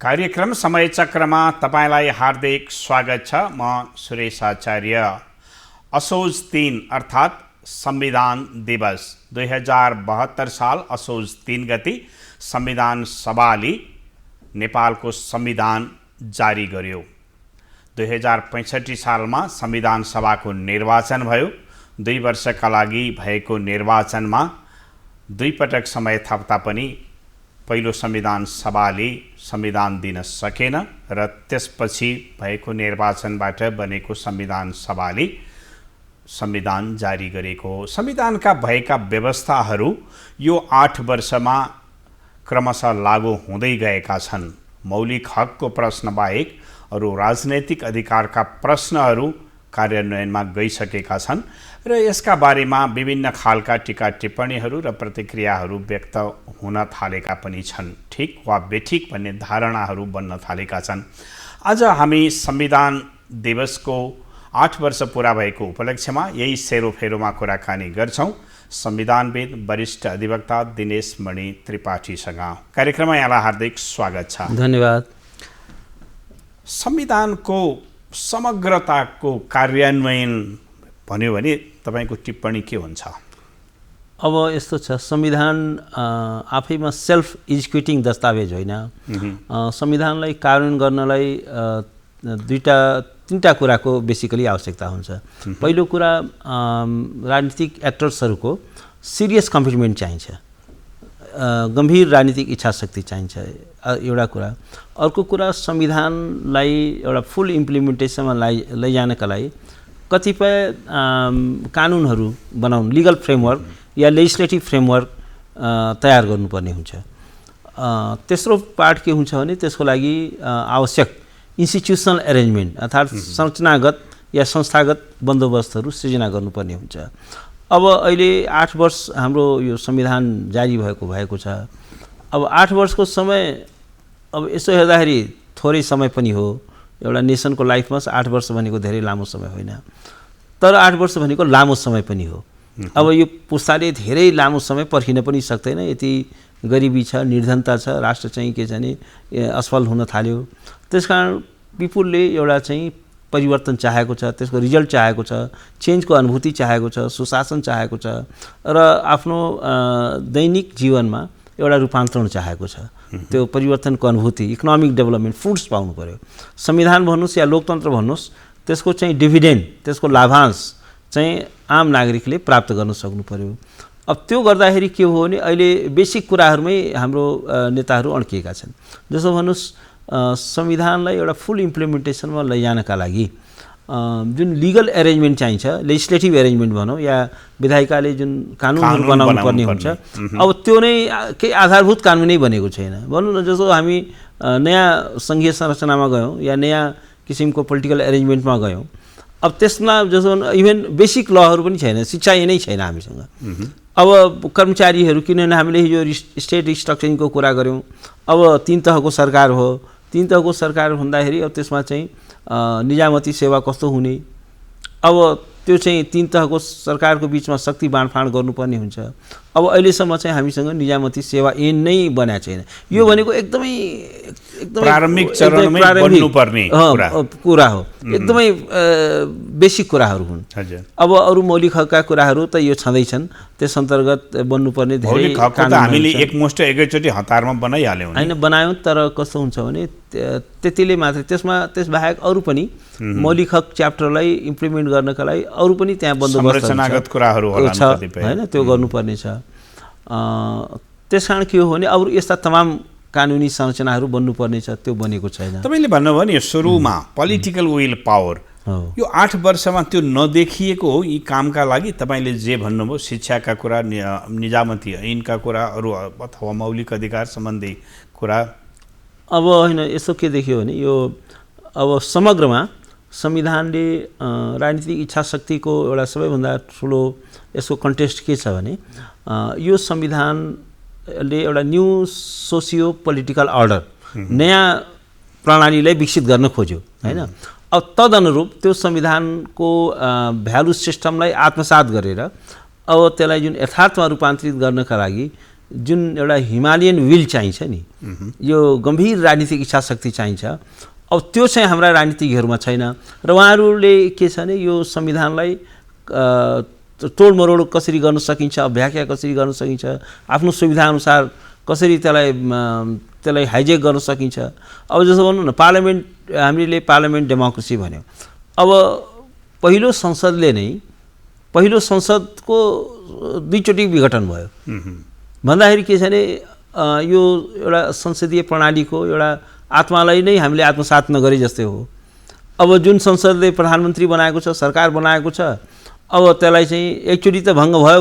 कार्यक्रम समय चक्रमा तपाईलाई हार्दिक स्वागत छ। म सुरेश आचार्य। असोज 3 अर्थात् संविधान दिवस 2072 साल असोज 3 गति संविधान सभाले नेपालको संविधान जारी गर्यो। 2065 सालमा संविधान सभाको निर्वाचन भयो। 2 वर्षका लागि भएको निर्वाचनमा 2 पटक समय थप्दा पनि पहिलो संविधान सभाले संविधान दिन सकेन र त्यसपछि भएको निर्वाचनबाट बनेको संविधान सभाले संविधान जारी गरेको हो। संविधानका भएका व्यवस्थाहरू यो 8 वर्षमा क्रमशः लागू हुँदै गएका छन्। मौलिक हकको प्रश्न बाहेक अरू राजनैतिक अधिकारका प्रश्नहरू कार्यान्वयनमा गइसकेका छन् र यसका बारेमा विभिन्न खालका टीका टिप्पणीहरू र प्रतिक्रियाहरू व्यक्त हुन थालेका पनि छन्। ठिक वा बेठिक भन्ने धारणाहरू बन्न थालेका छन्। आज हामी संविधान दिवसको 8 वर्ष पूरा भएको उपलक्ष्यमा यही सेरोफेरोमा कुराकानी गर्छौँ संविधानविद वरिष्ठ अधिवक्ता दिनेश मणि त्रिपाठीसँग। कार्यक्रममा यहाँलाई हार्दिक स्वागत छ। धन्यवाद। संविधानको समग्रताको कार्यान्वयन भन्यो भने तपाईको टिप्पणी के हुन्छ? अब यस्तो छ, संविधान आफैमा सेल्फ एजुकेटिङ दस्तावेज होइन। संविधानलाई कार्यान्वयन गर्नलाई 3टा कुराको बेसिकली आवश्यकता हुन्छ। पहिलो कुरा राजनीतिक एक्टर्सहरूको सिरियस कमिटमेन्ट चाहिन्छ, गम्भीर राजनीतिक इच्छाशक्ति चाहिन्छ, एउटा कुरा। अर्को कुरा संविधानलाई एउटा फुल इम्प्लिमेन्टेसनमा लैजानका लागि कतिपय कानुनहरू बनाउनु, लिगल फ्रेमवर्क या लेजिस्लेटिभ फ्रेमवर्क तयार गर्नुपर्ने हुन्छ। तेस्रो पार्ट के हुन्छ भने त्यसको लागि आवश्यक इन्स्टिट्युसनल एरेन्जमेन्ट अर्थात् संरचनागत या संस्थागत बन्दोबस्तहरू सृजना गर्नुपर्ने हुन्छ। अब अहिले 8 वर्ष हाम्रो यो संविधान जारी भएको छ। अब 8 वर्षको समय अब यसो हेर्दाखेरि थोरै समय पनि हो। एउटा नेसनको लाइफमा 8 वर्ष भनेको धेरै लामो समय होइन, तर 8 वर्ष भनेको लामो समय पनि हो। अब यो पुस्ताले धेरै लामो समय पर्खिन पनि सक्दैन। यति गरिबी छ, निर्धनता छ, राष्ट्र चाहिँ के छ भने असफल हुन थाल्यो। त्यसकारण पिपुलले एउटा चाहिँ परिवर्तन चाहेको छ, त्यसको रिजल्ट चाहेको छ, चेन्जको अनुभूति चाहेको छ, सुशासन चाहेको छ र आफ्नो दैनिक जीवनमा एउटा रूपान्तरण चाहेको छ। त्यो परिवर्तनको अनुभूति, इकोनोमिक डेभलपमेन्ट, फुड्स पाउनु पर्यो। संविधान भन्नुहोस् या लोकतन्त्र भन्नुहोस्, त्यसको चाहिँ डिभिडेन्ड, त्यसको लाभांश चाहिँ आम नागरिकले प्राप्त गर्न सक्नु पर्यो। अब त्यो गर्दाखेरि के हो भने अहिले बेसिक कुराहरूमै हाम्रो नेताहरू अड्किएका छन्। जसो भन्नुहोस्, संविधानलाई एउटा फुल इम्प्लिमेन्टेसनमा लैजानका लागि जुन लिगल एरेन्जमेन्ट चाहिन्छ, लेजिस्लेटिभ एरेन्जमेन्ट भनौँ या विधायिकाले जुन कानुनहरू बनाउनु पर्ने हुन्छ, अब त्यो नै केही आधारभूत कानुनै बनेको छैन। भनौँ न, जस्तो हामी नयाँ सङ्घीय संरचनामा गयौँ या नयाँ किसिमको पोलिटिकल एरेन्जमेन्टमा गयौँ, अब त्यसमा जस्तो इभन बेसिक लहरू पनि छैन, शिक्षा नै छैन हामीसँग। अब कर्मचारीहरू, किनभने हामीले हिजो स्टेट रिस्ट्रक्चरिङको कुरा गऱ्यौँ, अब 3 तहको सरकार हो। 3 तहको सरकार भन्दाखेरि अब त्यसमा चाहिँ निजामती सेवा कस्तो हुने, अब त्यो चाहिँ 3 तहको सरकारको बिचमा शक्ति बाँडफाँड गर्नुपर्ने हुन्छ। अब अहिलेसम्म चाहिँ हामीसँग निजामती सेवा ऐन नै बनाएको छैन। यो भनेको एकदमै प्रारम्भिक चरणमै बन्नुपर्ने कुरा हो, एकदमै बेसिक कुराहरू हुन्। अब अरू मौलिक हकका कुराहरू त यो छँदैछन्, त्यस अन्तर्गत बन्नुपर्ने धेरै हामीले एकमुष्ट एकैचोटि हतारमा बनाइहाल्यौँ होइन, बनायौँ। तर कस्तो हुन्छ भने त्यतिले मात्रै, त्यसबाहेक अरू पनि मौलिक हक च्याप्टरलाई इम्प्लिमेन्ट गर्नका लागि अरू पनि त्यहाँ बन्दोबस्त छ होइन, त्यो गर्नुपर्ने छ। त्यसकारण के हो भने अरू यस्ता तमाम कानुनी संरचनाहरू बन्नुपर्ने छ, त्यो बनेको छैन। तपाईँले भन्नुभयो नि सुरुमा पोलिटिकल विल पावर, यो 8 वर्षमा त्यो नदेखिएको हो। यी कामका लागि तपाईँले जे भन्नुभयो, शिक्षाका कुरा, निजामती ऐनका कुरा, अरू अथवा मौलिक अधिकार सम्बन्धी कुरा, अब होइन यसो के देखियो भने यो अब समग्रमा संविधानले राजनीतिक इच्छाशक्तिको एउटा सबैभन्दा ठुलो यसको कन्टेस्ट के छ भने यो संविधानले एउटा न्यू सोसियो पोलिटिकल अर्डर, नयाँ प्रणालीलाई विकसित गर्न खोज्यो होइन। अब तदनुरूप त्यो संविधानको भ्यालु सिस्टमलाई आत्मसात गरेर अब त्यसलाई जुन यथार्थमा रूपान्तरित गर्नका लागि जुन एउटा हिमालयन विल चाहिन्छ नि, यो गम्भीर राजनीतिक इच्छाशक्ति चाहिन्छ। अब त्यो चाहिँ हाम्रा राजनीतिकहरूमा छैन र उहाँहरूले के छ भने यो संविधानलाई तोडमरोड कसरी गर्न सकिन्छ, व्याख्या कसरी गर्न सकिन्छ, आफ्नो सुविधाअनुसार कसरी त्यसलाई हाइजेक गर्न सकिन्छ। अब जस्तो भनौँ न, पार्लियामेन्ट, हामीले पार्लियामेन्ट डेमोक्रेसी भन्यो। अब पहिलो संसदको दुईचोटि विघटन भयो भन्दाखेरि के छ भने यो एउटा संसदीय प्रणालीको एउटा आत्मालाई नै हामीले आत्मसात नगरे जस्तै हो। अब जुन संसदले प्रधानमन्त्री बनाएको छ, सरकार बनाएको छ, अब त्यसलाई चाहिँ एकचोटि त भङ्ग भयो,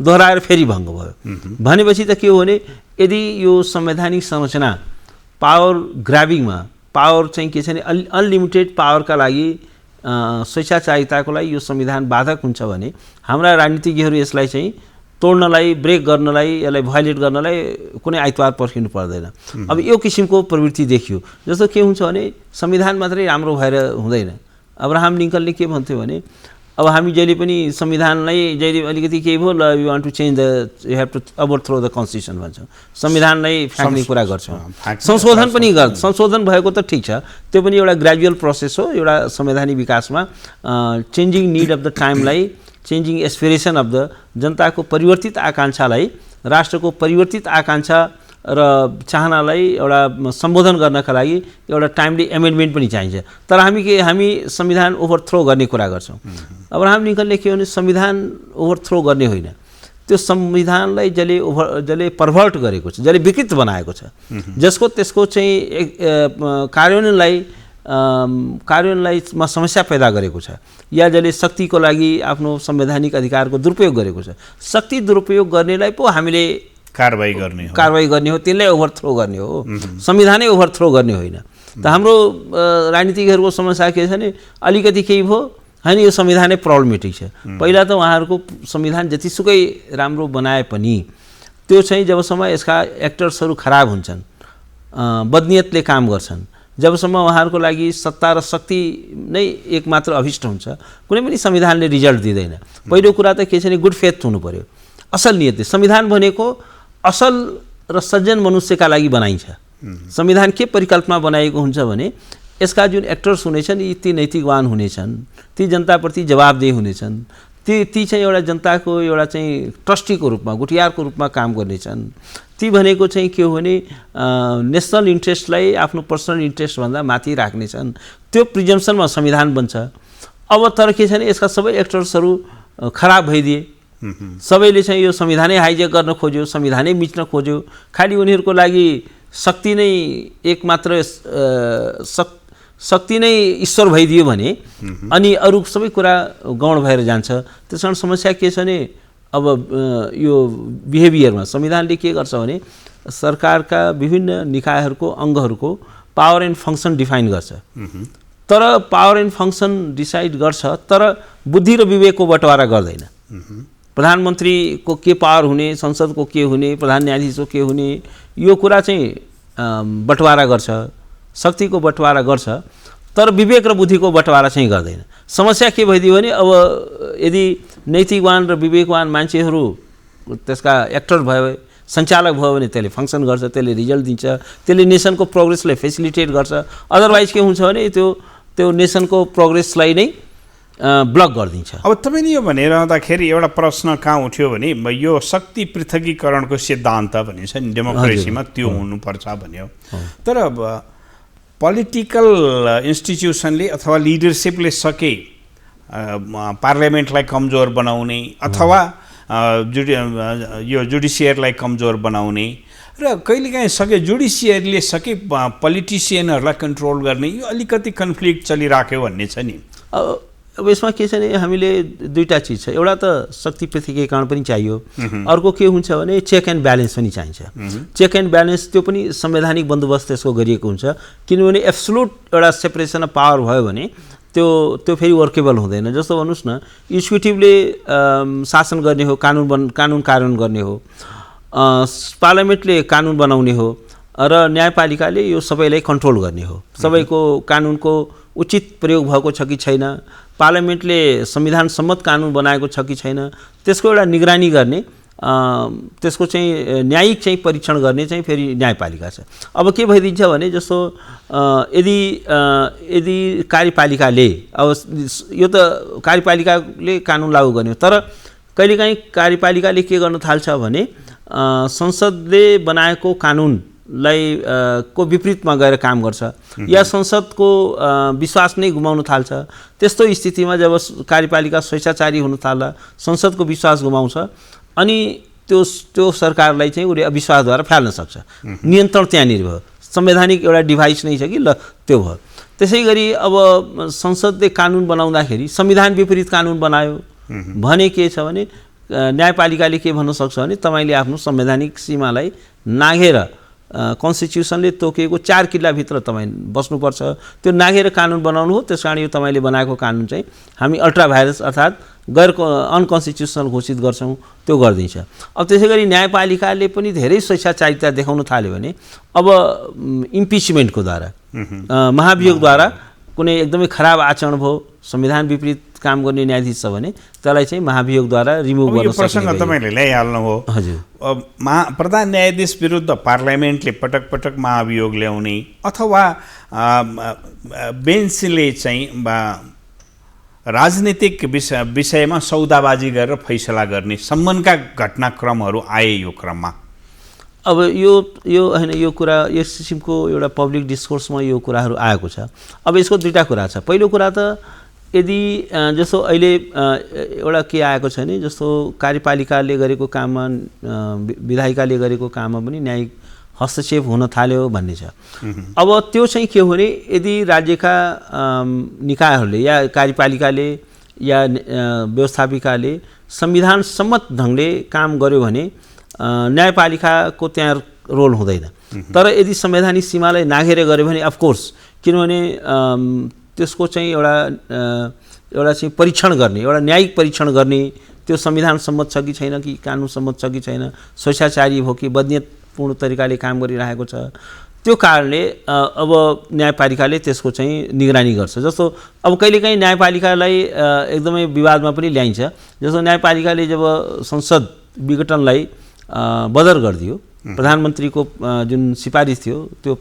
दोहोऱ्याएर फेरि भङ्ग भयो भनेपछि त के हो भने, यदि यो संवैधानिक संरचना पावर ग्राबिङमा, पावर चाहिँ के छ भने अनलिमिटेड पावरका लागि स्वेच्छाचारिताको लागि यो संविधान बाधक हुन्छ भने हाम्रा राजनीतिज्ञहरू यसलाई चाहिँ तोड्नलाई, ब्रेक गर्नलाई, यसलाई भायोलेट गर्नलाई कुनै आइतबार पर्खिनु पर्दैन। अब यो किसिमको प्रवृत्ति देखियो। जस्तो के हुन्छ भने संविधान मात्रै राम्रो भएर हुँदैन। अब्राहम लिङ्कनले के भन्थ्यो भने, अब हामी जहिले पनि संविधानलाई जहिले अलिकति केही भयो, ल you want to change the, you have to overthrow the constitution भन्छौँ, संविधानलाई फ्याँक्ने कुरा गर्छौँ। संशोधन पनि संशोधन भएको त ठिक छ, त्यो पनि एउटा ग्रेजुअल प्रोसेस हो। एउटा संवैधानिक विकासमा चेन्जिङ निड अफ द टाइमलाई, चेन्जिङ एस्पिरेसन अफ द, जनताको परिवर्तित आकाङ्क्षालाई, राष्ट्रको परिवर्तित आकाङ्क्षा र चाहनालाई एउटा सम्बोधन गर्नका लागि एउटा टाइमली एमेन्डमेन्ट पनि चाहिन्छ। तर हामी संविधान ओभरथ्रो गर्ने कुरा गर्छौँ। अब्राहम लिङ्कनले के भने, संविधान ओभरथ्रो गर्ने होइन, त्यो संविधानलाई जसले पर्भर्ट गरेको छ, जसले विकृत बनाएको छ, त्यसको चाहिँ कार्यान्वयनमा समस्या पैदा गरेको छ, या जसले शक्तिको लागि आफ्नो संवैधानिक अधिकारको दुरुपयोग गरेको छ, शक्ति दुरुपयोग गर्नेलाई पो हामीले कारबाही गर्ने हो, त्यसलाई ओभरथ्रो गर्ने हो, संविधानै ओभरथ्रो गर्ने होइन। त हाम्रो राजनीतिकहरूको समस्या के छ भने, अलिकति केही भयो होइन, यो संविधानै प्रब्लमेटिक छ। पहिला त उहाँहरूको संविधान जतिसुकै राम्रो बनाए पनि त्यो चाहिँ जबसम्म यसका एक्टर्सहरू खराब हुन्छन्, बदनियतले काम गर्छन्, जबसम्म उहाँहरूको लागि सत्ता र शक्ति नै एकमात्र अभिष्ट हुन्छ, कुनै पनि संविधानले रिजल्ट दिँदैन। पहिलो कुरा त के छ भने, गुड फेथ हुनु पर्यो, असल नियतले। संविधान भनेको असल र सज्जन मनुष्यका लागि बनाइन्छ। संविधान के परिकल्पना बनाएको हुन्छ भने, यसका जुन एक्टर्स हुनेछन् ती नैतिकवान हुनेछन्, ती जनताप्रति जवाबदेही हुनेछन्, ती चाहिँ एउटा जनताको एउटा चाहिँ ट्रस्टीको रूपमा, गुठियारको रूपमा काम गर्नेछन्। ती भनेको चाहिँ के हो भने, नेसनल इन्ट्रेस्टलाई आफ्नो पर्सनल इन्ट्रेस्टभन्दा माथि राख्नेछन्। त्यो प्रिजम्सनमा संविधान बन्छ। अब तर के छ भने, यसका सबै एक्टर्सहरू खराब भइदिए, सबैले चाहिँ यो संविधानै हाइजेक गर्न खोज्यो, संविधानै मिच्न खोज्यो, खालि उनीहरूको लागि शक्ति नै एकमात्र शक्ति नै ईश्वर भइदियो भने अनि अरू सबै कुरा गौण भएर जान्छ। त्यस कारण समस्या के छ भने, अब यो बिहेभियरमा संविधानले के गर्छ भने, सरकारका विभिन्न निकायहरूको अङ्गहरूको पावर एन्ड फङ्सन डिफाइन गर्छ। तर पावर एन्ड फङ्सन डिसाइड गर्छ, तर बुद्धि र विवेकको बटवारा गर्दैन। प्रधानमन्त्रीको के पावर हुने, संसदको के हुने, प्रधान न्यायाधीशको के हुने, यो कुरा चाहिँ बटवारा गर्छ, शक्तिको बटवारा गर्छ, तर विवेक र बुद्धिको बटवारा चाहिँ गर्दैन। समस्या के भइदियो भने, अब यदि नैतिकवान र विवेकवान मान्छेहरू त्यसका एक्टर भयो, सञ्चालक भयो भने त्यसले फङ्सन गर्छ, त्यसले रिजल्ट दिन्छ, त्यसले नेसनको प्रोग्रेसलाई फेसिलिटेट गर्छ। अदरवाइज के हुन्छ भने त्यो नेसनको प्रोग्रेसलाई नै ब्लक गरिदिन्छ। अब तपाईँले यो भनिरहँदाखेरि एउटा प्रश्न कहाँ उठ्यो भने, यो शक्ति पृथकीकरणको सिद्धान्त भनिन्छ नि डेमोक्रेसीमा, त्यो हुनुपर्छ भन्यो। तर अब पोलिटिकल इन्स्टिट्युसनले अथवा लिडरसिपले सके पार्लियामेन्टलाई कमजोर बनाउने अथवा यो जुडिसियरलाई कमजोर बनाउने, र कहिलेकाहीँ सके जुडिसियरले सके पोलिटिसियनहरूलाई कन्ट्रोल गर्ने, यो अलिकति कन्फ्लिक्ट चलिराख्यो भन्ने छ नि। अब यसमा के छ भने, हामीले दुईवटा चिज छ। एउटा त शक्ति पृथकीकरण पनि चाहियो, अर्को के हुन्छ भने चेक एन्ड ब्यालेन्स पनि चाहिन्छ। चेक एन्ड ब्यालेन्स त्यो पनि संवैधानिक बन्दोबस्त त्यसको गरिएको हुन्छ, किनभने एब्सोल्युट एउटा सेपरेसन अफ पावर भयो भने त्यो फेरि वर्केबल हुँदैन। जस्तो भन्नुहोस् न, एक्जिक्युटिभले शासन गर्ने हो, कानुन कार्यान्वयन गर्ने हो, पार्लियामेन्टले कानुन बनाउने हो, र न्यायपालिकाले यो सबैलाई कन्ट्रोल गर्ने हो। सबैको कानुनको उचित प्रयोग भएको छ कि छैन, पार्लियामेन्टले संविधान सम्मत कानुन बनाएको छ कि छैन, त्यसको एउटा निगरानी गर्ने त्यसको चाहिँ न्यायिक चाहिँ परीक्षण गर्ने चाहिँ फेरि न्यायपालिका छ। अब के भइदिन्छ भने जस्तो यदि कार्यपालिकाले अब यो त कार्यपालिकाले कानुन लागू गर्ने हो, तर कहिलेकाहीँ कार्यपालिकाले के गर्न थाल्छ भने संसदले बनाएको कानुनलाई को विपरीतमा गएर काम गर्छ या संसदको विश्वास नै गुमाउन थाल्छ। त्यस्तो स्थितिमा जब कार्यपालिका स्वेच्छाचारी हुन थाल्दा संसदको विश्वास गुमाउँछ अनि त्यो सरकारलाई चाहिँ उसले अविश्वासद्वारा फाल्न सक्छ। नियन्त्रण त्यहाँनिर भयो, संवैधानिक एउटा डिभाइस नै छ कि ल त्यो भयो। त्यसै गरी अब संसदले कानुन बनाउँदाखेरि संविधान विपरीत कानुन बनायो भने के छ भने न्यायपालिकाले के भन्न सक्छ भने तपाईँले आफ्नो संवैधानिक सीमालाई नाघेर कन्स्टिट्युसनले तोकेको 4 किल्लाभित्र तपाईँ बस्नुपर्छ, त्यो नाघेर कानुन बनाउनु हो, त्यस कारण यो तपाईँले बनाएको कानुन चाहिँ हामी अल्ट्रा भाइरस अर्थात् गैर अनकन्स्टिट्युसनल घोषित गर्छौँ, त्यो गरिदिन्छ। अब त्यसै गरी न्यायपालिकाले पनि धेरै स्वेच्छाचारिता देखाउन थाल्यो भने अब इम्पिचमेन्टको द्वारा महाभियोगद्वारा कुनै एकदमै खराब आचरण भयो, संविधान विपरीत काम गर्ने न्यायाधीश छ भने त्यसलाई चाहिँ महाभियोगद्वारा रिमुभ गर्न सकिन्छ। प्रसङ्ग तपाईँले ल्याइहाल्नु हो। हजुर, प्रधान न्यायाधीश विरुद्ध पार्लियामेन्टले पटक पटक महाभियोग ल्याउने अथवा बेन्चले चाहिँ राजनीतिक विषयमा सौदाबाजी गरेर फैसला गर्ने सम्मका घटनाक्रमहरू आए यो क्रममा। अब यो हैन, यो कुरा यस किसिमको एउटा पब्लिक डिस्कोर्समा यो कुराहरू आएको छ। अब यसको दुईटा कुरा छ। पहिलो कुरा त यदि जस्तो अहिले एउटा के आएको छ भने जस्तो कार्यपालिकाले गरेको काममा विधायिकाले गरेको काममा पनि न्यायिक हस्तक्षेप हुन थाल्यो भन्ने छ। अब त्यो चाहिँ के हो भने यदि राज्यका निकायहरूले या कार्यपालिकाले या व्यवस्थापिकाले संविधान सम्मत ढङ्गले काम गर्यो भने न्यायपालिकाको त्यहाँ रोल हुँदैन। तर यदि संवैधानिक सीमालाई नाघेर गऱ्यो भने अफकोर्स, किनभने त्यसको चाहिँ एउटा चाहिँ परीक्षण गर्ने, एउटा न्यायिक परीक्षण गर्ने, त्यो संविधान सम्मत छ कि छैन, कि कानुन सम्मत छ कि छैन, स्वेच्छाचारी हो कि बदनियतपूर्ण तरिकाले काम गरिरहेको छ, त्यो कारणले अब न्यायपालिकाले त्यसको चाहिँ निगरानी गर्छ। जस्तो अब कहिलेकाहीँ न्यायपालिकालाई एकदमै विवादमा पनि ल्याइन्छ। जस्तो न्यायपालिकाले जब संसद विघटनलाई बदर गरिदियो, प्रधानमन्त्रीको जुन सिफारिस थियो त्यो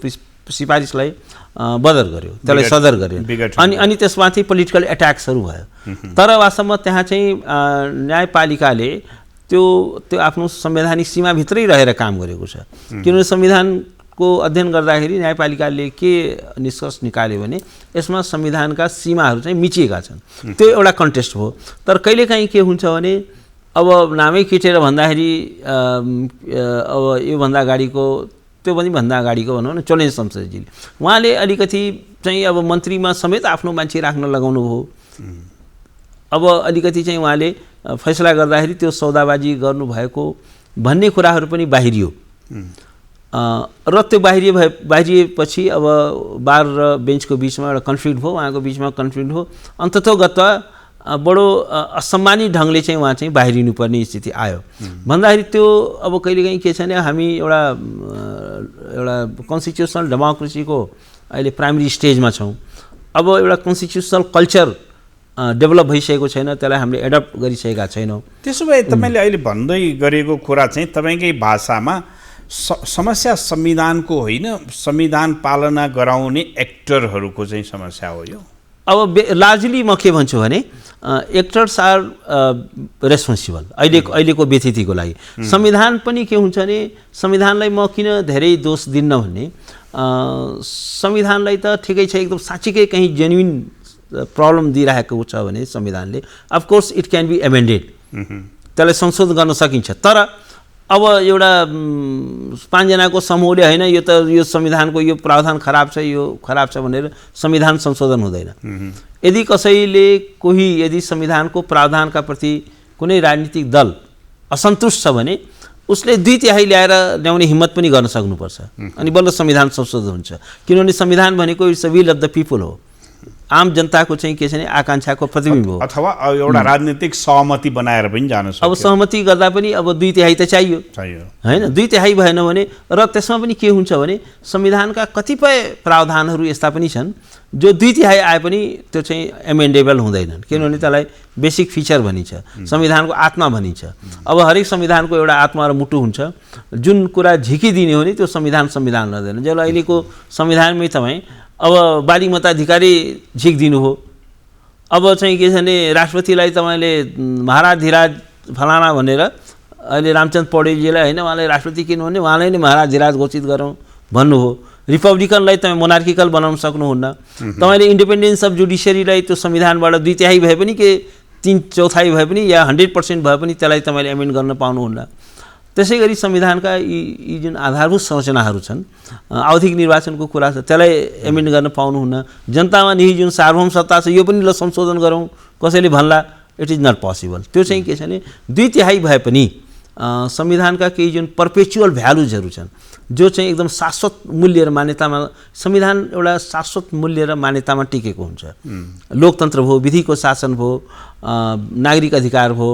सिफारिसलाई बदर गर्यो, त्यसलाई सदर गर्यो, अनि त्यसमाथि पोलिटिकल एट्याक्सहरू भयो। तर वास्तवमा त्यहाँ चाहिँ न्यायपालिकाले त्यो आफ्नो संवैधानिक सीमाभित्रै रहेर काम गरेको छ। किनभने संविधानको अध्ययन गर्दाखेरि न्यायपालिकाले के निष्कर्ष निकाल्यो भने यसमा संविधानका सीमाहरू चाहिँ मिचिएका छन्, त्यो एउटा कन्टेस्ट हो। तर कहिलेकाहीँ के हुन्छ भने अब नामै किटेर भन्दाखेरि अब योभन्दा अगाडिको त्यो पनि भन्दा अगाडिको भनौँ न चोलेन्ज शमशेरजीले उहाँले अलिकति चाहिँ अब मन्त्रीमा समेत आफ्नो मान्छे राख्न लगाउनु भयो। अब अलिकति चाहिँ उहाँले फैसला गर्दाखेरि त्यो सौदाबाजी गर्नुभएको भन्ने कुराहरू पनि बाहिरियो र त्यो बाहिरिएपछि अब बार र बेन्चको बिचमा एउटा कन्फ्लिक्ट भयो, उहाँको बिचमा कन्फ्लिक्ट हो। अन्ततोगत्वा बडो असम्मानित ढङ्गले चाहिँ उहाँ चाहिँ बाहिरिनुपर्ने स्थिति आयो भन्दाखेरि त्यो अब कहिलेकाहीँ के छ भने हामी एउटा कन्स्टिट्युसनल डेमोक्रेसीको अहिले प्राइमेरी स्टेजमा छौँ। अब एउटा कन्स्टिट्युसनल कल्चर डेभलप भइसकेको छैन, त्यसलाई हामीले एडप्ट गरिसकेका छैनौँ। त्यसो भए तपाईँले अहिले भन्दै गरेको कुरा चाहिँ तपाईँकै भाषामा समस्या संविधानको होइन, संविधान पालना गराउने एक्टरहरूको चाहिँ समस्या हो यो। अब लार्जली म के भन्छु भने एक्टर्स आर रेस्पोन्सिबल अहिलेको व्यथितिको लागि। संविधान पनि के हुन्छ भने संविधानलाई म किन धेरै दोष दिन्न भने संविधानलाई त ठिकै छ, एकदम साँच्चीकै कहीँ जेन्युन प्रब्लम दिइरहेको छ भने संविधानले अफकोर्स इट क्यान बी एमेन्डेड, त्यसलाई संशोधन गर्न सकिन्छ। तर अब एउटा 5 जनाको समूहले होइन यो संविधानको यो प्रावधान खराब छ, यो खराब छ भनेर संविधान संशोधन हुँदैन। यदि कसैले यदि संविधानको प्रावधानका प्रति कुनै राजनीतिक दल असन्तुष्ट छ भने उसले 2/3 ल्याउने हिम्मत पनि गर्न सक्नुपर्छ, अनि बल्ल संविधान संशोधन हुन्छ। किनभने संविधान भनेको it's a will of the people हो। आम जनताको चाहिँ के छ भने आकाङ्क्षाको प्रतिबिम्ब हो। अथवा एउटा राजनीतिक सहमति बनाएर पनि जान सक्छ। अब सहमति गर्दा पनि अब 2/3 त चाहियो हैन। 2/3 भएन भने र त्यसमा पनि के हुन्छ भने संविधानका कतिपय प्रावधानहरू यस्ता पनि छन् जो 2/3 आए पनि त्यो चाहिँ एमेन्डेबल हुँदैनन्, किनभने त्यसलाई बेसिक फिचर भनिन्छ, संविधानको आत्मा भनिन्छ। अब हरेक संविधानको एउटा आत्मा र मुटु हुन्छ, जुन कुरा झिकिदिने हो नि त्यो संविधान रहँदैन। जब अहिलेको संविधानमै तपाईँ अब बाली मताधिकारी झिकिदिनु हो, अब चाहिँ के छ भने राष्ट्रपतिलाई तपाईँले महाराजधिराज फलाना भनेर अहिले रामचन्द्र पौडेलजीलाई होइन, उहाँलाई राष्ट्रपति किनभने उहाँलाई नै महाराजधिराज घोषित गरौँ भन्नु हो। रिपब्लिकनलाई तपाईँ मोनार्किकल बनाउन सक्नुहुन्न। तपाईँले इन्डिपेन्डेन्स अफ जुडिसियरीलाई त्यो संविधानबाट 2/3 भए पनि के 3/4 भए पनि या 100% भए पनि त्यसलाई तपाईँले एमेन्ड गर्न पाउनुहुन्न। त्यसै गरी संविधानका यी जुन आधारभूत संरचनाहरू छन्, आवधिक निर्वाचनको कुरा छ, त्यसलाई एमेन्ड गर्न पाउनुहुन्न। जनतामा निहित जुन सार्वभौम सत्ता छ यो पनि ल संशोधन गरौँ कसैले भन्ला, इट इज नट पोसिबल। त्यो चाहिँ के छ भने 2/3 भए पनि संविधानका केही जुन पर्पेचुअल भ्यालुजहरू छन् जो चाहिँ एकदम शाश्वत मूल्य र मान्यतामा, संविधान एउटा शाश्वत मूल्य र मान्यतामा टिकेको हुन्छ। लोकतन्त्र भयो, विधिको शासन भयो, नागरिक अधिकार भयो,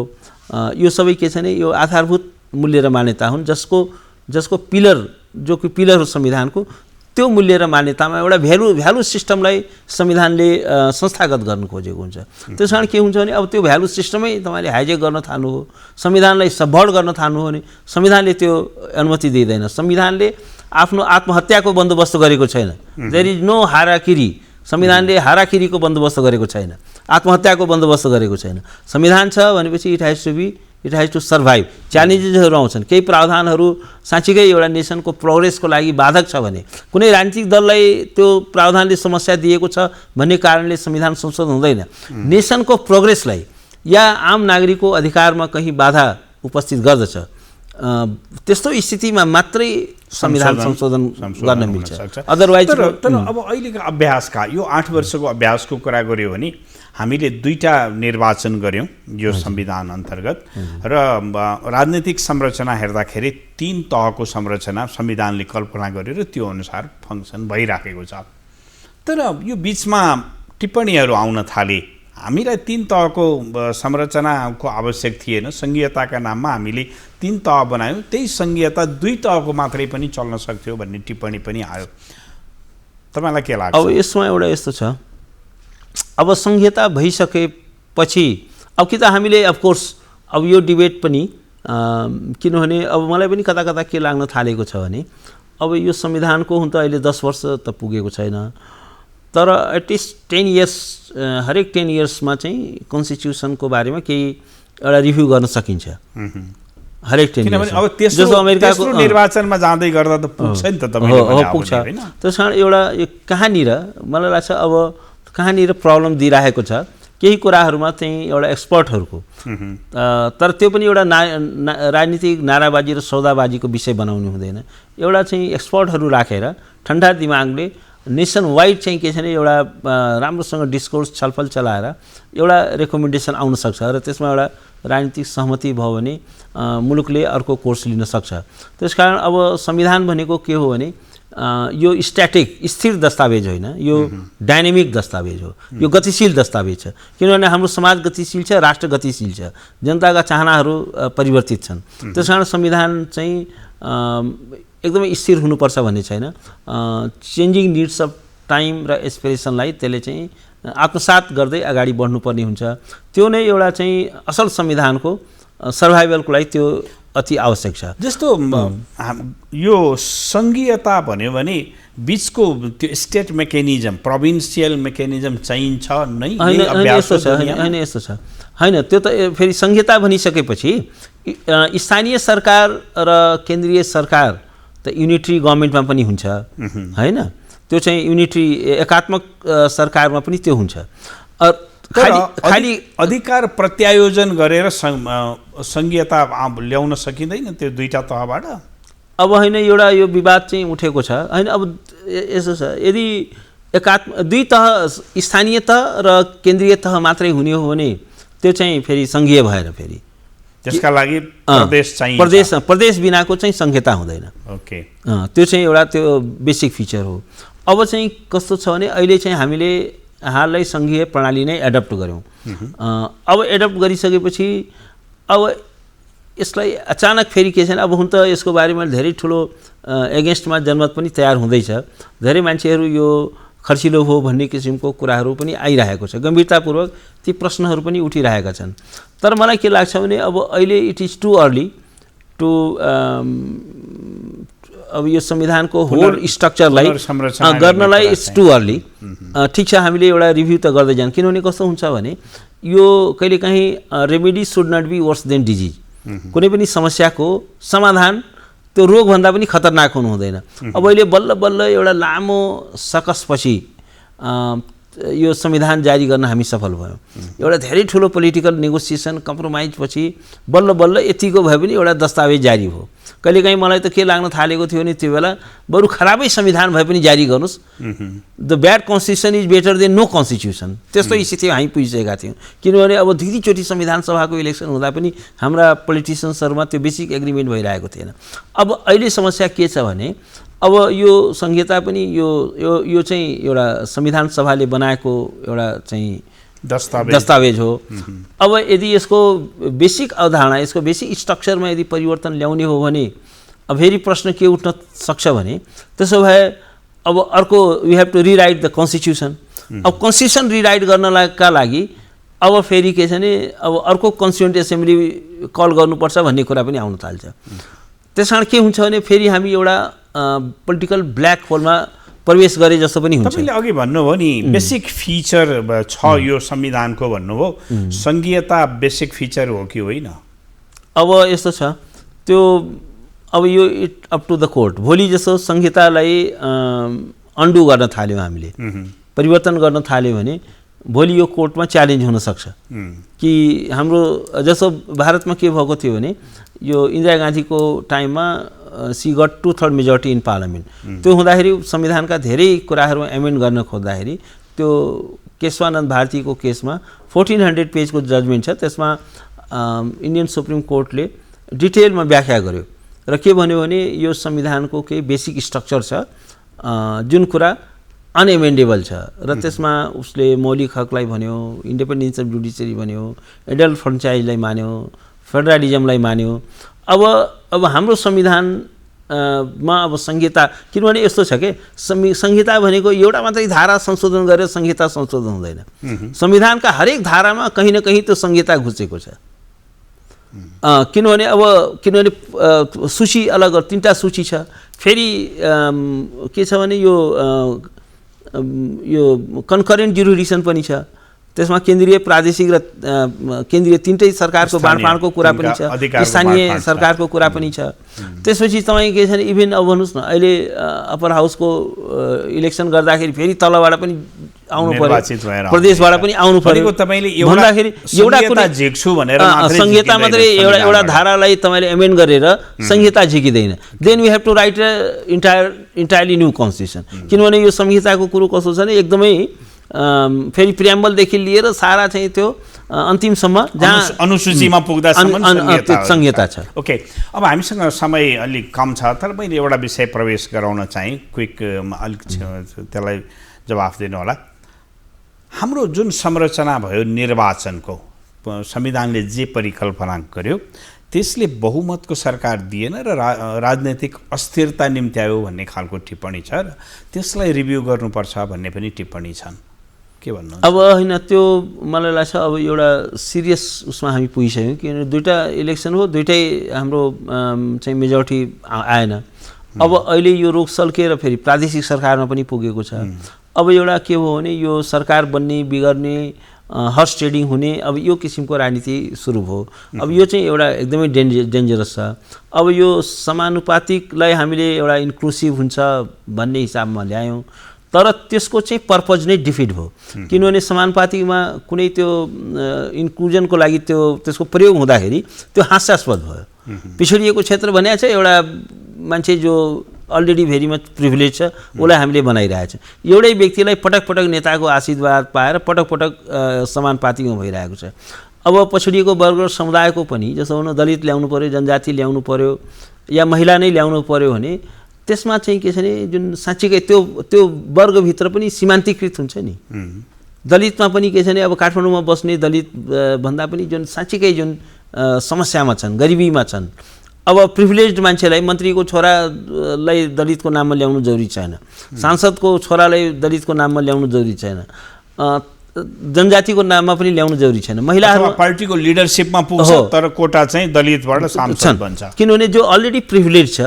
यो सबै के छ भने यो आधारभूत मूल्य र मान्यता हुन् जसको पिलर जो कि पिलर हो संविधानको, त्यो मूल्य र मान्यतामा एउटा भ्यालु सिस्टमलाई संविधानले संस्थागत गर्न खोजेको हुन्छ। त्यस कारण के हुन्छ भने अब त्यो भ्यालु सिस्टमै तपाईँले हाइजेक गर्न थाल्नु हो, संविधानलाई सबभर्ट गर्न थाल्नु हो भने संविधानले त्यो अनुमति दिँदैन। संविधानले आफ्नो आत्महत्याको बन्दोबस्त गरेको छैन। There is no harakiri. संविधानले हाराकिरीको बन्दोबस्त गरेको छैन, आत्महत्याको बन्दोबस्त गरेको छैन। संविधान छ भनेपछि इट हैज टु सर्भाइभ। च्यालेन्जेसहरू आउँछन्, केही प्रावधानहरू साँच्चीकै एउटा नेसनको प्रोग्रेसको लागि बाधक छ भने, कुनै राजनीतिक दललाई त्यो प्रावधानले समस्या दिएको छ भन्ने कारणले संविधान संशोधन हुँदैन। नेसनको प्रोग्रेसलाई या आम नागरिकको अधिकारमा कहीँ बाधा उपस्थित गर्दछ, त्यस्तो स्थितिमा मात्रै संविधान संशोधन गर्न मिल्छ। अदरवाइज तर अब अहिलेको अभ्यासका यो 8 वर्षको अभ्यासको कुरा गऱ्यो भने हामीले 2टा निर्वाचन गऱ्यौँ यो संविधान अन्तर्गत र राजनीतिक संरचना हेर्दाखेरि 3 तहको संरचना संविधानले कल्पना गर्यो र त्यो अनुसार फङ्सन भइराखेको छ। तर यो बिचमा टिप्पणीहरू आउन थाले, हामीलाई 3 तहको संरचनाको आवश्यक थिएन, संघीयताका नाममा हामीले 3 तह बनायौँ, त्यही संघीयता 2 तहको मात्रै पनि चल्न सक्थ्यो भन्ने टिप्पणी पनि आयो। तपाईँलाई के लाग्छ? अब यसमा एउटा यस्तो छ, अब संघीयता भइसकेपछि अब कि त हामीले अफकोर्स अब यो डिबेट पनि किनभने अब मलाई पनि कता कता के लाग्न थालेको छ भने अब यो संविधानको हुन त अहिले 10 वर्ष त पुगेको छैन, तर एटलिस्ट 10 इयर्स हरेक 10 इयर्समा चाहिँ कन्स्टिट्युसनको बारेमा केही एउटा रिभ्यू गर्न सकिन्छ हरेक 10 इयर्स। अब त्यसो अमेरिकाको निर्वाचनमा जाँदै गर्दा त पुग्छ नि त तपाईले भने पुग्छ। त्यसकारण एउटा यो कहाँनिर मलाई लाग्छ अब कहाँनिर प्रब्लम दिइरहेको छ केही कुराहरूमा चाहिँ एउटा एक्सपर्टहरूको, तर त्यो पनि एउटा राजनीतिक नाराबाजी र सौदाबाजीको विषय बनाउनु हुँदैन। एउटा चाहिँ एक्सपर्टहरू राखेर ठन्डा दिमागले नेसन वाइड चाहिँ के छ भने एउटा राम्रोसँग डिस्कोर्स छलफल चलाएर एउटा रेकमेन्डेसन आउन सक्छ र त्यसमा एउटा राजनीतिक सहमति भयो भने मुलुकले अर्को कोर्स लिन सक्छ। त्यसकारण अब संविधान भनेको के हो भने यो स्ट्याटिक स्थिर दस्तावेज होइन, यो डाइनामिक दस्तावेज हो, यो गतिशील दस्तावेज छ। किनभने हाम्रो समाज गतिशील छ, राष्ट्र गतिशील छ, जनताका चाहनाहरू परिवर्तित छन्। त्यसकारण संविधान चाहिँ एकदमै स्थिर हुनुपर्छ भन्ने छैन। चेन्जिङ निड्स अफ टाइम र एस्पिरेसनलाई त्यसले चाहिँ आत्मसात गर्दै अगाडि बढ्नुपर्ने हुन्छ। त्यो नै एउटा चाहिँ असल संविधानको सर्भाइभलको लागि त्यो अति आवश्यक छ। जस्तो यो संघीयता भन्यो भने बिचको त्यो स्टेट मेकानिजम, प्रोभिन्सियल मेकानिजम चाहिन्छ नै होइन यस्तो छ होइन। त्यो त फेरि संघीयता भनिसकेपछि स्थानीय सरकार र केन्द्रीय सरकार त युनिटरी गभर्मेन्टमा पनि हुन्छ होइन, त्यो चाहिँ युनिटरी एकात्मक सरकारमा पनि त्यो हुन्छ। खाली अधिकार प्रत्यायोजन गरेर संघीयता ल्याउन सकिँदैन त्यो 2टा तहबाट? अब होइन, एउटा यो विवाद चाहिँ उठेको छ होइन। अब यसो छ, यदि 2 तह स्थानीय तह र केन्द्रीय तह मात्रै हुने हो भने त्यो चाहिँ फेरि सङ्घीय भएर फेरि त्यसका लागि प्रदेश चाहिन्छ। प्रदेश बिनाको चाहिँ संघीयता हुँदैन। ओके, त्यो चाहिँ एउटा त्यो बेसिक फिचर हो। अब चाहिँ कस्तो छ भने अहिले चाहिँ हामीले हाललाई सङ्घीय प्रणाली नै एडप्ट गऱ्यौँ। अब एडप्ट गरिसकेपछि अब यसलाई अचानक फेरि के छैन, अब हुन त यसको बारेमा धेरै ठुलो एगेन्स्टमा जनमत पनि तयार हुँदैछ, धेरै मान्छेहरू यो खर्चिलो हो भन्ने किसिमको कुराहरू पनि आइरहेको छ, गम्भीरतापूर्वक ती प्रश्नहरू पनि उठिरहेका छन्। तर मलाई के लाग्छ भने अब अहिले it is too early to अब यो संविधानको होल स्ट्रक्चरलाई गर्नलाई इट्स टु अर्ली। ठिक छ, हामीले एउटा रिभ्यू त गर्दै जान्छ, किनभने कस्तो हुन्छ भने यो कहिलेकाहीँ remedy should not be worse than disease. कुनै पनि समस्याको समाधान त्यो रोगभन्दा पनि खतरनाक हुनु हुँदैन। अब अहिले बल्ल बल्ल एउटा लामो सकसपछि यो संविधान जारी गर्न हामी सफल भयौँ। एउटा धेरै ठुलो पोलिटिकल नेगोसिएसन कम्प्रोमाइज पछि बल्ल बल्ल यतिको भए पनि एउटा दस्तावेज जारी भयो। कहिलेकाहीँ मलाई त के लाग्न थालेको थियो भने त्यो बेला बरु खराबै संविधान भए पनि जारी गर्नुहोस्, the bad constitution is better than no constitution, त्यस्तो स्थिति हामी पुगिसकेका थियौँ। किनभने अब दुईचोटि संविधान सभाको इलेक्सन हुँदा पनि हाम्रा पोलिटिसियन्सहरूमा त्यो बेसिक एग्रिमेन्ट भइरहेको थिएन। अब अहिले समस्या के छ भने अब यो संहिता पनि यो चाहिँ एउटा संविधान सभाले बनाएको एउटा चाहिँ दस्तावेज हो। अब यदि यसको बेसिक अवधारणा, यसको बेसिक स्ट्रक्चरमा यदि परिवर्तन ल्याउने हो भने अब फेरि प्रश्न के उठ्न सक्छ भने त्यसो भए अब अर्को we have to rewrite the constitution. अब कन्स्टिट्युसन रिराइट गर्नका लागि अब फेरि के छ भने अब अर्को कन्स्टिट्युन्ट एसेम्ब्ली कल गर्नुपर्छ भन्ने कुरा पनि आउन थाल्छ। त्यस कारण के हुन्छ भने फेरि हामी एउटा पोलिटिकल ब्ल्याक होलमा प्रवेश गरे जस्तो पनि हुन्छ। तपाईँले अघि भन्नुभयो नि बेसिक फिचर छ यो संविधानको भन्नुभयो, सङ्घीयता बेसिक फिचर हो कि होइन? अब यस्तो छ, त्यो अब यो it up to the court. भोलि जस्तो संहितालाई अन्डु गर्न थाल्यौँ हामीले, परिवर्तन गर्न थाल्यो भने भोलि यो कोर्टमा च्यालेन्ज हुन सक्छ कि हाम्रो जस्तो भारतमा के भएको थियो भने यो इन्दिरा गान्धीको टाइममा she got 2/3 majority in parliament. त्यो हुँदाखेरि संविधानका धेरै कुराहरू एमेन्ड गर्न खोज्दाखेरि त्यो केशवानन्द भारतीको केसमा 1400 पेजको जजमेन्ट छ, त्यसमा इन्डियन सुप्रिम कोर्टले डिटेलमा व्याख्या गर्यो र के भन्यो भने यो संविधानको केही बेसिक स्ट्रक्चर छ जुन कुरा अनएमेन्डेबल छ र त्यसमा उसले मौलिक हकलाई भन्यो, इन्डिपेन्डेन्स अफ जुडिसियरी भन्यो, एडल्ट फ्रेन्चाइजलाई मान्यो, फेडरलिजमलाई मान्यो। अब हाम्रो संविधानमा अब संहिता, किनभने यस्तो छ कि संहिता भनेको एउटा मात्रै धारा संशोधन गरेर संहिता संशोधन हुँदैन। संविधानका हरेक धारामा कहीँ न कहीँ त्यो संहिता घुसेको छ। किनभने सूची अलग 3टा सूची छ। फेरि के छ भने यो कन्करेन्ट जुरिडिक्सन पनि छ, त्यसमा केन्द्रीय, प्रादेशिक र केन्द्रीय 3टै सरकारको बाँडफाँडको कुरा पनि छ, स्थानीय सरकारको कुरा पनि छ। त्यसपछि तपाईँ के छ भने इभेन अब भन्नुहोस् न अहिले अप्पर हाउसको इलेक्सन गर्दाखेरि फेरि तलबाट पनि आउनु पर्यो, प्रदेशबाट पनि आउनु पर्यो भन्दाखेरि एउटा कुरा झिक्छु भनेर संहिता मात्रै एउटा धारालाई तपाईँले एमेन्ड गरेर संहिता झिकिँदैन। Then we have to write entirely new constitution. किनभने यो संहिताको कुरो कस्तो छ भने एकदमै फेरि प्रियाम्बलदेखि लिएर सारा चाहिँ त्यो अन्तिमसम्म जहाँ अनुसूचीमा पुग्दासम्म संहिता छ। ओके, अब हामीसँग समय अलिक कम छ, तर मैले एउटा विषय प्रवेश गराउन चाहिँ क्विक अलिक त्यसलाई जवाफ दिनु होला। हाम्रो जुन संरचना भयो निर्वाचनको, संविधानले जे परिकल्पना गर्यो त्यसले बहुमतको सरकार दिएन र राजनैतिक अस्थिरता निम्त्यायो भन्ने खालको टिप्पणी छ र त्यसलाई रिभ्यू गर्नुपर्छ भन्ने पनि टिप्पणी छन्। के भन्नु? अब होइन, त्यो मलाई लाग्छ अब एउटा सिरियस उसमा हामी पुगिसक्यौँ, किनभने दुईवटा इलेक्सन हो, दुईटै हाम्रो चाहिँ मेजोरिटी आएन। अब अहिले यो रोग सल्केर फेरि प्रादेशिक सरकारमा पनि पुगेको छ। अब एउटा के हो भने यो सरकार बन्ने बिगर्ने हर्स ट्रेडिङ हुने अब यो किसिमको राजनीति सुरु भयो। अब यो चाहिँ एउटा एकदमै डेन्जरस छ। अब यो समानुपातिकलाई हामीले एउटा इन्क्लुसिभ हुन्छ भन्ने हिसाबमा ल्यायौँ, तर त्यसको चाहिँ पर्पज नै डिफिट भयो। किनभने समानुपातिकमा कुनै त्यो इन्क्लुजनको लागि त्यसको प्रयोग हुँदाखेरि त्यो हास्यास्पद भयो। पिछडिएको क्षेत्र भनेको छ एउटा मान्छे जो अलरेडी भेरी मच प्रिभिलेज छ उसलाई हामीले बनाइरहेको छ। एउटै व्यक्तिलाई पटक पटक नेताको आशीर्वाद पाएर पटक पटक समानुपातिकमा भइरहेको छ। अब पछडिएको वर्ग समुदायको पनि जस्तो हुन दलित ल्याउनु पर्यो, जनजाति ल्याउनु पर्यो या महिला नै ल्याउनु पर्यो भने त्यसमा चाहिँ के छ भने जुन साँच्चीकै त्यो वर्गभित्र पनि सीमान्तीकृत हुन्छ नि, दलितमा पनि के छ भने अब काठमाडौँमा बस्ने दलित भन्दा पनि जुन साँच्चीकै जुन समस्यामा छन्, गरिबीमा छन्, अब प्रिभिलेज्ड मान्छेलाई मन्त्रीको छोरालाई दलितको नाममा ल्याउनु जरुरी छैन, सांसदको छोरालाई दलितको नाममा ल्याउनु जरुरी छैन, जनजातिको नाममा पनि ल्याउनु जरुरी छैन। महिलाहरू पार्टीको लिडरसिपमा पुग्छ तर कोटा चाहिँ दलितबाट सांसद बन्छ, किनभने जो अलरेडी प्रिभिलेज छ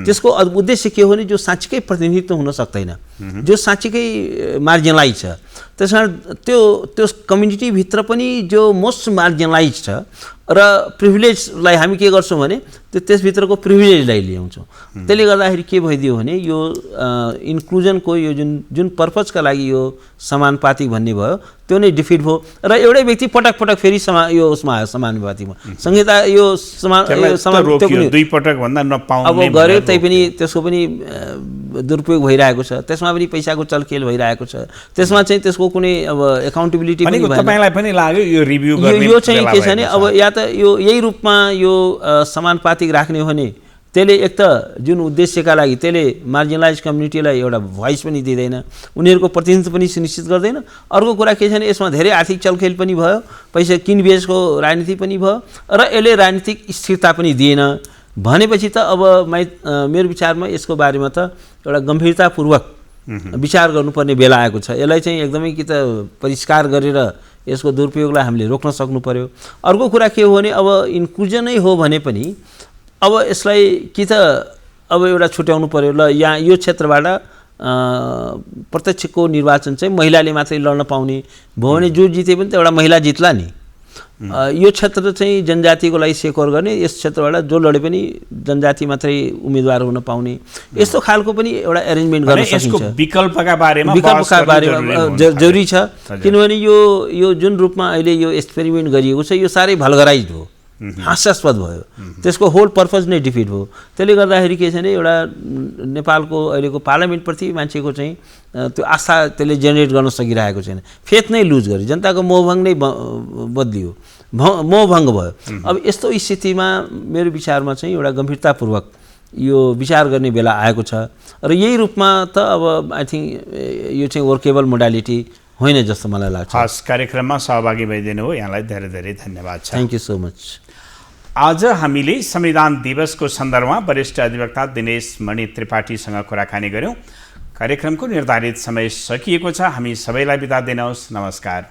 त्यसको उद्देश्य के हो भने जो साँच्चीकै प्रतिनिधित्व हुन सक्दैन, जो साँच्चीकै मार्जिनलाइज छ, त्यसकारण त्यो कम्युनिटीभित्र पनि जो मोस्ट मार्जिनलाइज छ र प्रिभिलेजलाई हामी के गर्छौँ भने त्यसभित्रको प्रिभिलेजलाई ल्याउँछौँ। त्यसले गर्दाखेरि के भइदियो भने यो इन्क्लुजनको यो जुन पर्पजका लागि यो समानुपातिक भन्ने भयो त्यो नै डिफिट भयो र एउटै व्यक्ति पटक पटक फेरि यो उसमा आयो समानुपातिकमा। संहिता यो दुई पटक भन्दा नपाउने अब गर्यो तै पनि त्यसको पनि दुरुपयोग भइरहेको छ, त्यसमा पनि पैसाको चलखेल भइरहेको छ, त्यसमा चाहिँ त्यसको कुनै अब एकाउन्टेबिलिटी पनि भएन। तपाईलाई पनि लाग्यो यो रिभ्यू गर्ने यो चाहिँ के छ भने अब या त यो यही रूपमा यो समानुपातिक राख्ने हो भने त्यसले एक त जुन उद्देश्यका लागि त्यसले मार्जिनलाइज कम्युनिटीलाई एउटा भोइस पनि दिँदैन, उनीहरूको प्रतिनिधित्व पनि सुनिश्चित गर्दैन। अर्को कुरा के छ भने यसमा धेरै आर्थिक चलखेल पनि भयो, पैसा किनबेचको राजनीति पनि भयो र यसले राजनीतिक स्थिरता पनि दिएन भनेपछि त अब मेरो विचारमा यसको बारेमा त एउटा गम्भीरतापूर्वक विचार गर्नुपर्ने बेला आएको छ। यसलाई चाहिँ एकदमै कि त परिष्कार गरेर यसको दुरुपयोगलाई हामीले रोक्न सक्नु पर्यो। अर्को कुरा के हो भने अब इन्क्लुजनै हो भने पनि अब यसलाई कि त अब एउटा छुट्याउनु पर्यो, ल यहाँ यो क्षेत्रबाट प्रत्यक्षको निर्वाचन चाहिँ महिलाले मात्रै लड्न पाउने भयो भने जो जिते पनि त एउटा महिला जित्ला नि। यो क्षेत्र चाहिँ जनजातिको लागि सेक्योर गर्ने, यस क्षेत्रबाट जो लडे पनि जनजाति मात्रै उम्मेदवार हुन पाउने, यस्तो खालको पनि एउटा एरेन्जमेन्ट गर्न सकिन्छ। विकल्पका बारेमा जरुरी छ, किनभने यो जुन रूपमा अहिले यो एक्सपेरिमेन्ट गरिएको छ यो साह्रै भल्गराइज हो, हास्यास्पद भयो, त्यसको होल पर्पज नै डिफिट भयो। त्यसले गर्दाखेरि के छ भने एउटा नेपालको अहिलेको पार्लियामेन्टप्रति मान्छेको चाहिँ त्यो आस्था त्यसले जेनेरेट गर्न सकिरहेको छैन, फेथ नै लुज गर्यो, जनताको मोहभङ्ग नै बदलियो, मोहभङ्ग भयो। अब यस्तो स्थितिमा मेरो विचारमा चाहिँ एउटा गम्भीरतापूर्वक यो विचार गर्ने बेला आएको छ र यही रूपमा त अब आई थिङ्क यो चाहिँ वर्केबल मोडालिटी होइन जस्तो मलाई लाग्छ। खास कार्यक्रममा सहभागी भइदिनु हो, यहाँलाई धेरै धेरै धन्यवाद छ। Thank you so much. आज हामीले संविधान दिवसको सन्दर्भमा वरिष्ठ अधिवक्ता दिनेश मणि त्रिपाठीसँग कुराकानी गऱ्यौँ। कार्यक्रमको निर्धारित समय सकिएको छ, हामी सबैलाई बिदा दिनुहोस्, नमस्कार।